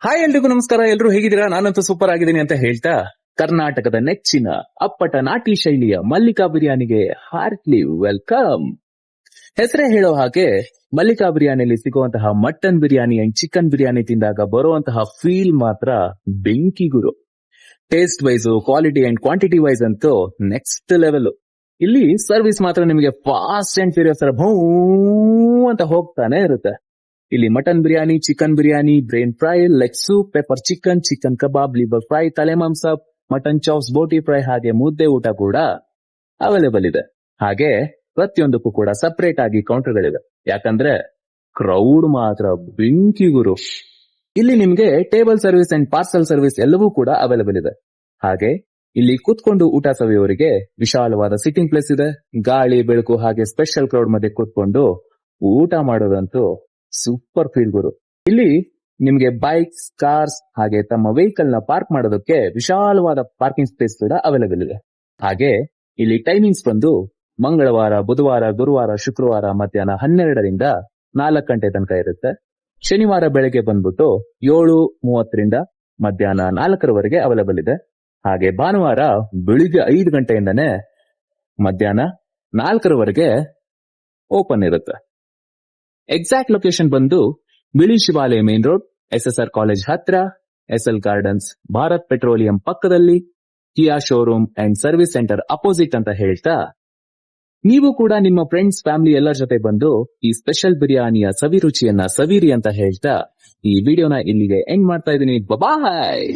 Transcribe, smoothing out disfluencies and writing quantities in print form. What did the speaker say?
Hi ಎಲ್ರಿಗೂ ನಮಸ್ಕಾರ. ಎಲ್ರು ಹೇಗಿದ್ದೀರಾ? ನಾನಂತೂ ಸೂಪರ್ ಆಗಿದ್ದೀನಿ ಅಂತ ಹೇಳ್ತಾ ಕರ್ನಾಟಕದ ನೆಚ್ಚಿನ ಅಪ್ಪಟ ನಾಟಿ ಶೈಲಿಯ ಮಲ್ಲಿಕಾ ಬಿರಿಯಾನಿಗೆ ಹಾರ್ಟ್ಲಿ ವೆಲ್ಕಮ್. ಹೆಸರೇ ಹೇಳೋ ಹಾಗೆ ಮಲ್ಲಿಕಾ ಬಿರಿಯಾನಿಯಲ್ಲಿ ಸಿಗುವಂತಹ mutton biryani and chicken biryani ತಿಂದಾಗ ಬರುವಂತಹ ಫೀಲ್ ಮಾತ್ರ ಬೆಂಕಿ ಗುರು. Taste wise, quality and quantity wise ಅಂತೂ ನೆಕ್ಸ್ಟ್ ಲೆವೆಲ್. ಇಲ್ಲಿ ಸರ್ವಿಸ್ ಮಾತ್ರ ನಿಮಗೆ ಫಾಸ್ಟ್ ಅಂಡ್ ಫ್ಯೂರಿಯಸ್ ತರ ಭೂ ಅಂತ ಹೋಗ್ತಾನೆ ಇರುತ್ತೆ. ಇಲ್ಲಿ mutton biryani, chicken biryani, brain fry, leg soup, pepper chicken, chicken kebab, liver fry, ತಲೆ ಮಾಂಸ, ಮಟನ್ ಚಾಪ್ಸ್, ಬೋಟಿ ಫ್ರೈ ಹಾಗೆ ಮುದ್ದೆ ಊಟ ಕೂಡ ಅವೈಲೇಬಲ್ ಇದೆ. ಹಾಗೆ ಪ್ರತಿಯೊಂದಕ್ಕೂ ಕೂಡ ಸಪರೇಟ್ ಆಗಿ ಕೌಂಟರ್ಗಳಿವೆ. ಯಾಕಂದ್ರೆ ಕ್ರೌಡ್ ಮಾತ್ರ ಬೆಂಕಿ ಗುರು. ಇಲ್ಲಿ ನಿಮ್ಗೆ table service and parcel service ಎಲ್ಲವೂ ಕೂಡ ಅವೈಲೇಬಲ್ ಇದೆ. ಹಾಗೆ ಇಲ್ಲಿ ಕೂತ್ಕೊಂಡು ಊಟ ಸವಿಯವರಿಗೆ ವಿಶಾಲವಾದ ಸಿಟ್ಟಿಂಗ್ ಪ್ಲೇಸ್ ಇದೆ. ಗಾಳಿ ಬೆಳಕು ಹಾಗೆ ಸ್ಪೆಷಲ್ ಕ್ರೌಡ್ ಮಧ್ಯೆ ಕೂತ್ಕೊಂಡು ಊಟ ಮಾಡೋದಂತೂ ಸೂಪರ್ ಫೀಲ್ ಗುರು. ಇಲ್ಲಿ ನಿಮ್ಗೆ ಬೈಕ್ಸ್, ಕಾರ್ಸ್ ಹಾಗೆ ತಮ್ಮ ವೆಹಿಕಲ್ ನ ಪಾರ್ಕ್ ಮಾಡೋದಕ್ಕೆ ವಿಶಾಲವಾದ ಪಾರ್ಕಿಂಗ್ ಸ್ಪೇಸ್ ಕೂಡ ಅವೈಲೇಬಲ್ ಇದೆ. ಹಾಗೆ ಇಲ್ಲಿ ಟೈಮಿಂಗ್ಸ್ ಬಂದು ಮಂಗಳವಾರ, ಬುಧವಾರ, ಗುರುವಾರ, ಶುಕ್ರವಾರ ಮಧ್ಯಾಹ್ನ 12ರಿಂದ 4 ಗಂಟೆ ತನಕ ಇರುತ್ತೆ. ಶನಿವಾರ ಬೆಳಗ್ಗೆ ಬಂದ್ಬಿಟ್ಟು 7:30ರಿಂದ ಮಧ್ಯಾಹ್ನ 4ರವರೆಗೆ ಅವೈಲೇಬಲ್ ಇದೆ. ಹಾಗೆ ಭಾನುವಾರ ಬೆಳಿಗ್ಗೆ 5 ಗಂಟೆಯಿಂದನೇ ಮಧ್ಯಾಹ್ನ 4ರವರೆಗೆ ಓಪನ್ ಇರುತ್ತೆ. ಎಕ್ಸಾಕ್ಟ್ ಲೊಕೇಶನ್ ಬಂದು ಬಿಳಿ ಶಿವಾಲಯ ಮೇನ್ ರೋಡ್, SSR ಕಾಲೇಜ್ ಹತ್ರ, SL ಗಾರ್ಡನ್ಸ್, ಭಾರತ್ ಪೆಟ್ರೋಲಿಯಂ ಪಕ್ಕದಲ್ಲಿ, ಕಿಯಾ showroom and service centre opposite ಅಂತ ಹೇಳ್ತಾ ನೀವು ಕೂಡ ನಿಮ್ಮ ಫ್ರೆಂಡ್ಸ್, ಫ್ಯಾಮಿಲಿ ಎಲ್ಲರ ಜೊತೆ ಬಂದು ಈ ಸ್ಪೆಷಲ್ ಬಿರಿಯಾನಿಯ ಸವಿರುಚಿಯನ್ನ ಸವಿರಿ ಅಂತ ಹೇಳ್ತಾ ಈ ವಿಡಿಯೋನ ಇಲ್ಲಿಗೆ ಎಂಡ್ ಮಾಡ್ತಾ ಇದ್ದೀನಿ. ಬಾಯ್.